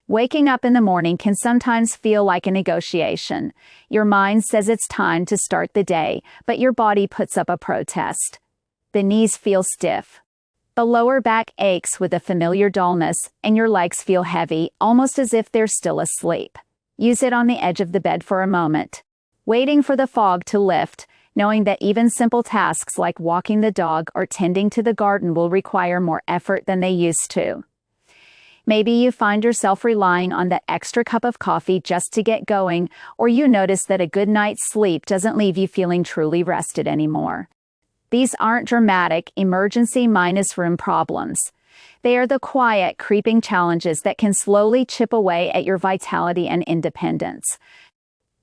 Waking up in the morning can sometimes feel like a negotiation. Your mind says it's time to start the day, but your body puts up a protest. The knees feel stiff. The lower back aches with a familiar dullness, and your legs feel heavy, almost as if they're still asleep. You sit on the edge of the bed for a moment, waiting for the fog to lift, knowing that even simple tasks like walking the dog or tending to the garden will require more effort than they used to. Maybe you find yourself relying on that extra cup of coffee just to get going, or you notice that a good night's sleep doesn't leave you feeling truly rested anymore. These aren't dramatic, emergency-minus-room problems. They are the quiet, creeping challenges that can slowly chip away at your vitality and independence.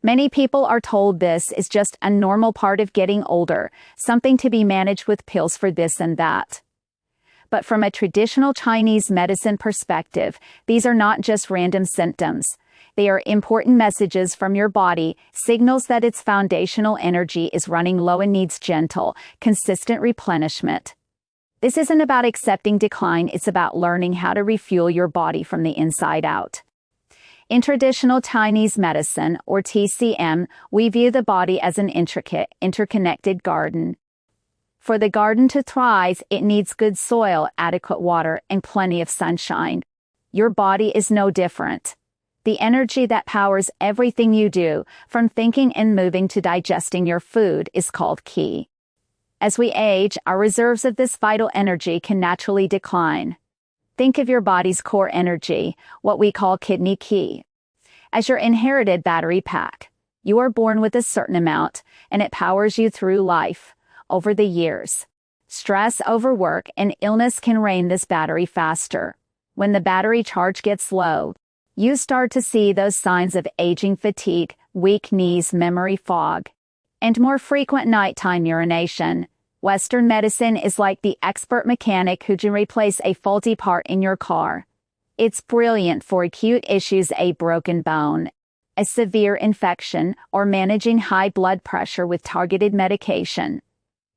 Many people are told this is just a normal part of getting older, something to be managed with pills for this and that. But from a traditional Chinese medicine perspective, these are not just random symptoms. They are important messages from your body, signals that its foundational energy is running low and needs gentle, consistent replenishment. This isn't about accepting decline, it's about learning how to refuel your body from the inside out. In traditional Chinese medicine, or TCM, we view the body as an intricate, interconnected garden. For the garden to thrive, it needs good soil, adequate water, and plenty of sunshine. Your body is no different. The energy that powers everything you do, from thinking and moving to digesting your food, is called qi. As we age, our reserves of this vital energy can naturally decline. Think of your body's core energy, what we call kidney qi, as your inherited battery pack. You are born with a certain amount, and it powers you through life. Over the years, stress, overwork, and illness can drain this battery faster. When the battery charge gets low, you start to see those signs of aging fatigue, weak knees, memory fog, and more frequent nighttime urination. Western medicine is like the expert mechanic who can replace a faulty part in your car. It's brilliant for acute issues, a broken bone, a severe infection, or managing high blood pressure with targeted medication.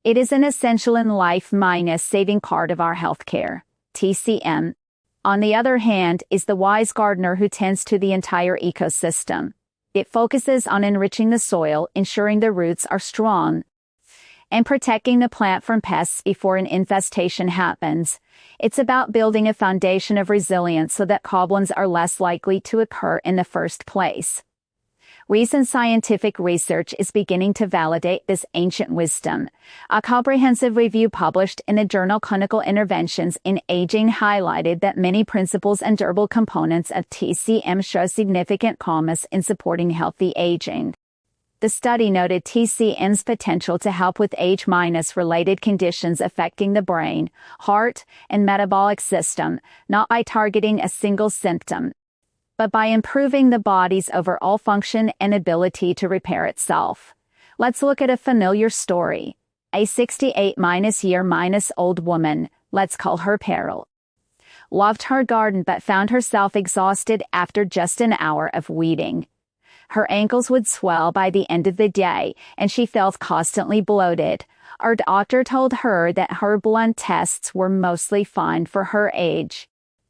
It is an essential in life-saving part of our healthcare. TCM, on the other hand, is the wise gardener who tends to the entire ecosystem. It focuses on enriching the soil, ensuring the roots are strong, and protecting the plant from pests before an infestation happens. It's about building a foundation of resilience so that problems are less likely to occur in the first place. Recent scientific research is beginning to validate this ancient wisdom. A comprehensive review published in the journal Clinical Interventions in Aging highlighted that many principles and durable components of TCM show significant promise in supporting healthy aging. The study noted TCM's potential to help with age-related conditions affecting the brain, heart, and metabolic system, not by targeting a single symptom, but by improving the body's overall function and ability to repair itself. Let's look at a familiar story. A 68-year-old woman, let's call her Pearl, loved her garden but found herself exhausted after just an hour of weeding. Her ankles would swell by the end of the day, and she felt constantly bloated. Our doctor told her that her blood tests were mostly fine for her age.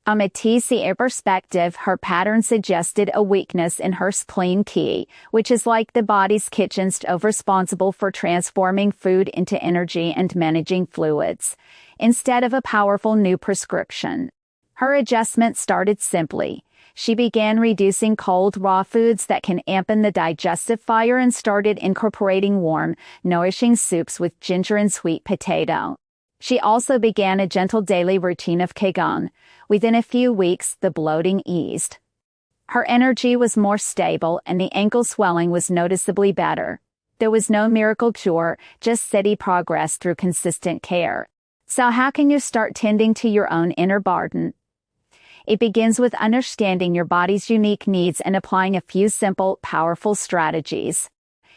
From a TCM perspective, her pattern suggested a weakness in her spleen qi, which is like the body's kitchen stove responsible for transforming food into energy and managing fluids, instead of a powerful new prescription. Her adjustment started simply. She began reducing cold, raw foods that can dampen the digestive fire and started incorporating warm, nourishing soups with ginger and sweet potato. She also began a gentle daily routine of Qigong. Within a few weeks, the bloating eased. Her energy was more stable and the ankle swelling was noticeably better. There was no miracle cure, just steady progress through consistent care. So how can you start tending to your own inner garden? It begins with understanding your body's unique needs and applying a few simple, powerful strategies.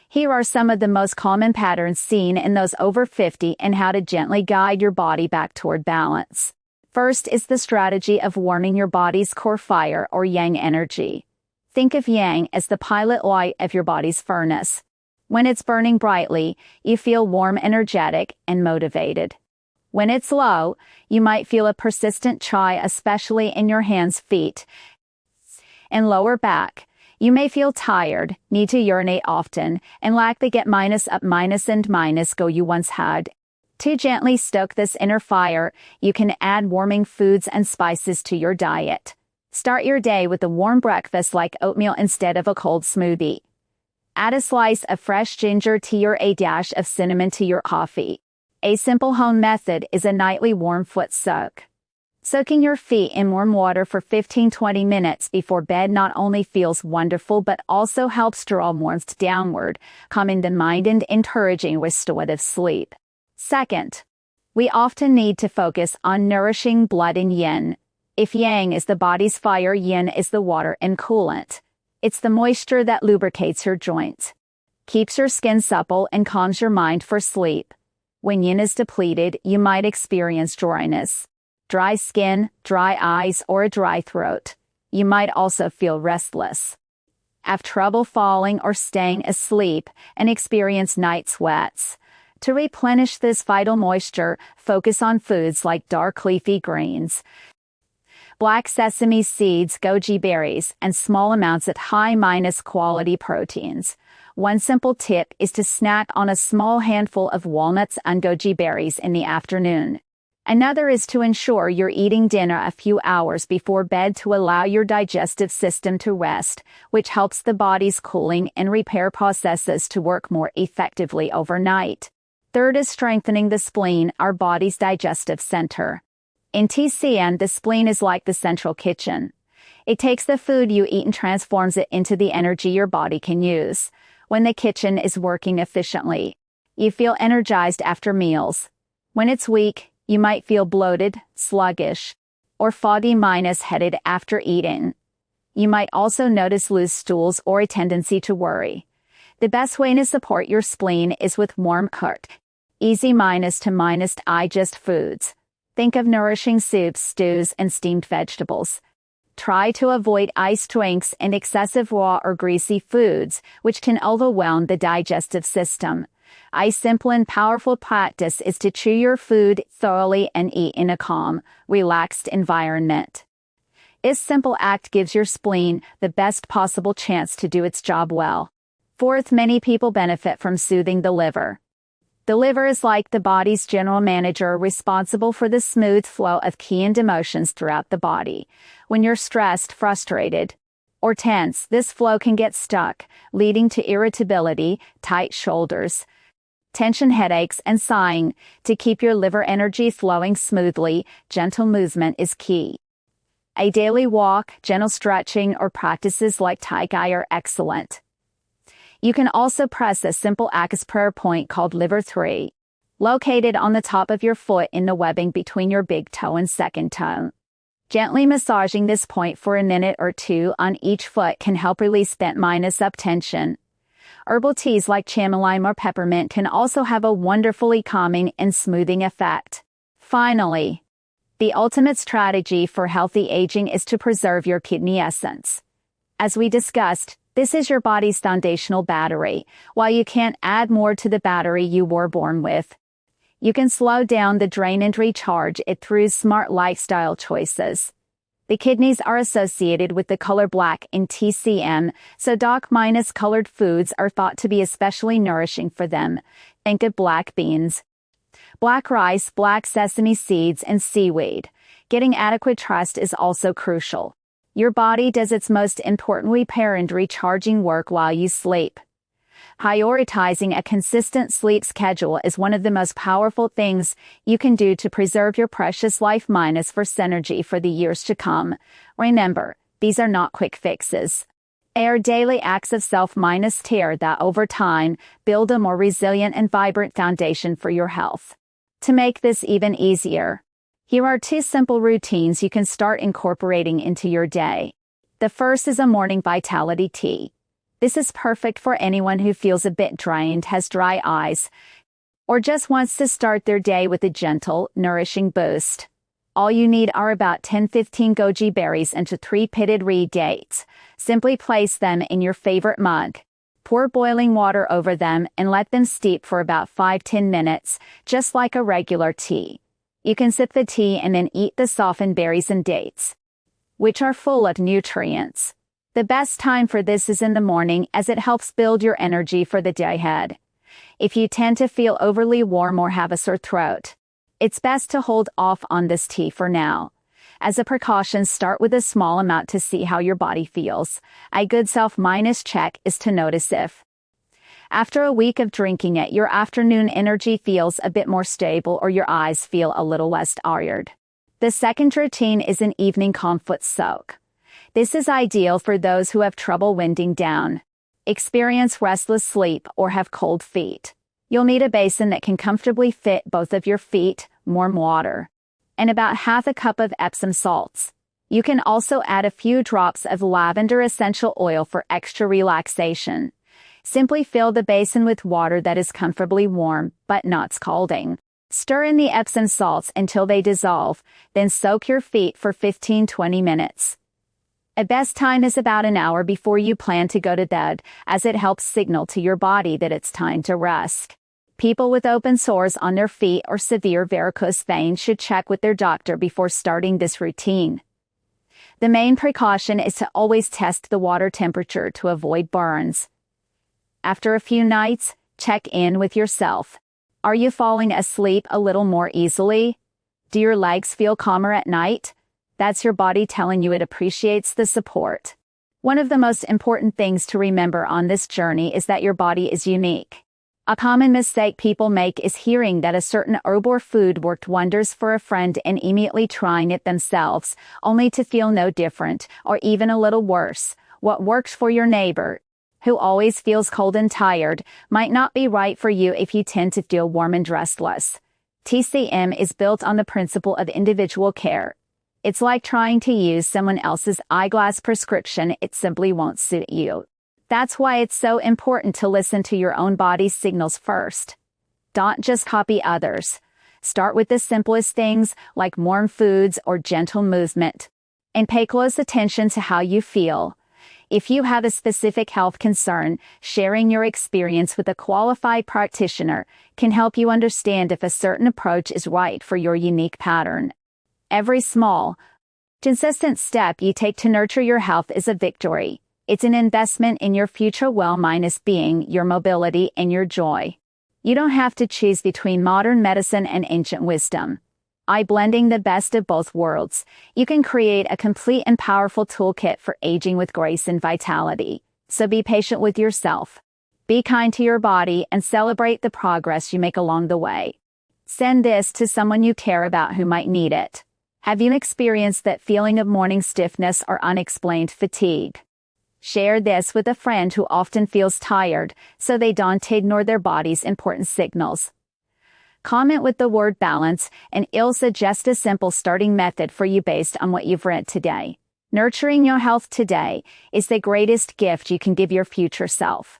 Here are some of the most common patterns seen in those over 50 and how to gently guide your body back toward balance. First is the strategy of warming your body's core fire or yang energy. Think of yang as the pilot light of your body's furnace. When it's burning brightly, you feel warm, energetic, and motivated. When it's low, you might feel a persistent chai, especially in your hands, feet, and lower back. You may feel tired, need to urinate often, and lack the get minus up minus and minus go you once had. To gently stoke this inner fire, you can add warming foods and spices to your diet. Start your day with a warm breakfast like oatmeal instead of a cold smoothie. Add a slice of fresh ginger tea or a dash of cinnamon to your coffee. A simple home method is a nightly warm foot soak. Soaking your feet in warm water for 15-20 minutes before bed not only feels wonderful but also helps draw warmth downward, calming the mind and encouraging restorative sleep. Second, we often need to focus on nourishing blood and yin. If yang is the body's fire, yin is the water and coolant. It's the moisture that lubricates your joints, keeps your skin supple, and calms your mind for sleep. When yin is depleted, you might experience dryness, dry skin, dry eyes, or a dry throat. You might also feel restless, have trouble falling or staying asleep, and experience night sweats. To replenish this vital moisture, focus on foods like dark leafy greens, black sesame seeds, goji berries, and small amounts of high- quality proteins. One simple tip is to snack on a small handful of walnuts and goji berries in the afternoon. Another is to ensure you're eating dinner a few hours before bed to allow your digestive system to rest, which helps the body's cooling and repair processes to work more effectively overnight. Third is strengthening the spleen, our body's digestive center. In TCM, the spleen is like the central kitchen. It takes the food you eat and transforms it into the energy your body can use. When the kitchen is working efficiently, you feel energized after meals. When it's weak, you might feel bloated, sluggish, or foggy-headed after eating. You might also notice loose stools or a tendency to worry. The best way to support your spleen is with warm cooked, easy to digest foods. Think of nourishing soups, stews, and steamed vegetables. Try to avoid iced drinks and excessive raw or greasy foods, which can overwhelm the digestive system. A simple and powerful practice is to chew your food thoroughly and eat in a calm, relaxed environment. This simple act gives your spleen the best possible chance to do its job well. Fourth, many people benefit from soothing the liver. The liver is like the body's general manager, responsible for the smooth flow of key and emotions throughout the body. When you're stressed, frustrated, or tense, this flow can get stuck, leading to irritability, tight shoulders, tension, headaches, and sighing. To keep your liver energy flowing smoothly, gentle movement is key. A daily walk, gentle stretching, or practices like Tai Chi are excellent. You can also press a simple Akis prayer point called Liver 3, located on the top of your foot in the webbing between your big toe and second toe. Gently massaging this point for a minute or two on each foot can help release bent-up tension. Herbal teas like chamomile or peppermint can also have a wonderfully calming and smoothing effect. Finally, the ultimate strategy for healthy aging is to preserve your kidney essence. As we discussed, this is your body's foundational battery. While you can't add more to the battery you were born with, you can slow down the drain and recharge it through smart lifestyle choices. The kidneys are associated with the color black in TCM, so dark-colored foods are thought to be especially nourishing for them. Think of black beans, black rice, black sesame seeds, and seaweed. Getting adequate rest is also crucial. Your body does its most important repair and recharging work while you sleep. Prioritizing a consistent sleep schedule is one of the most powerful things you can do to preserve your precious life for synergy for the years to come. Remember, these are not quick fixes. They are daily acts of self-care that over time build a more resilient and vibrant foundation for your health. To make this even easier, here are 2 simple routines you can start incorporating into your day. The first is a morning vitality tea. This is perfect for anyone who feels a bit drained, has dry eyes, or just wants to start their day with a gentle, nourishing boost. All you need are about 10-15 goji berries and 3 pitted reed dates. Simply place them in your favorite mug. Pour boiling water over them and let them steep for about 5-10 minutes, just like a regular tea. You can sip the tea and then eat the softened berries and dates, which are full of nutrients. The best time for this is in the morning, as it helps build your energy for the day ahead. If you tend to feel overly warm or have a sore throat, it's best to hold off on this tea for now. As a precaution, start with a small amount to see how your body feels. A good self-check is to notice if, after a week of drinking it, your afternoon energy feels a bit more stable or your eyes feel a little less tired. The second routine is an evening calm foot soak. This is ideal for those who have trouble winding down, experience restless sleep, or have cold feet. You'll need a basin that can comfortably fit both of your feet, warm water, and about half a cup of Epsom salts. You can also add a few drops of lavender essential oil for extra relaxation. Simply fill the basin with water that is comfortably warm, but not scalding. Stir in the Epsom salts until they dissolve, then soak your feet for 15-20 minutes. A best time is about an hour before you plan to go to bed, as it helps signal to your body that it's time to rest. People with open sores on their feet or severe varicose veins should check with their doctor before starting this routine. The main precaution is to always test the water temperature to avoid burns. After a few nights, check in with yourself. Are you falling asleep a little more easily? Do your legs feel calmer at night? That's your body telling you it appreciates the support. One of the most important things to remember on this journey is that your body is unique. A common mistake people make is hearing that a certain herb or food worked wonders for a friend and immediately trying it themselves, only to feel no different, or even a little worse. What works for your neighbor, who always feels cold and tired, might not be right for you if you tend to feel warm and restless. TCM is built on the principle of individual care. It's like trying to use someone else's eyeglass prescription. It simply won't suit you. That's why it's so important to listen to your own body's signals first. Don't just copy others. Start with the simplest things, like warm foods or gentle movement, and pay close attention to how you feel. If you have a specific health concern, sharing your experience with a qualified practitioner can help you understand if a certain approach is right for your unique pattern. Every small, consistent step you take to nurture your health is a victory. It's an investment in your future well-being, your mobility, and your joy. You don't have to choose between modern medicine and ancient wisdom. By blending the best of both worlds, you can create a complete and powerful toolkit for aging with grace and vitality. So be patient with yourself. Be kind to your body and celebrate the progress you make along the way. Send this to someone you care about who might need it. Have you experienced that feeling of morning stiffness or unexplained fatigue? Share this with a friend who often feels tired, so they don't ignore their body's important signals. Comment with the word balance, and I'll suggest a simple starting method for you based on what you've read today. Nurturing your health today is the greatest gift you can give your future self.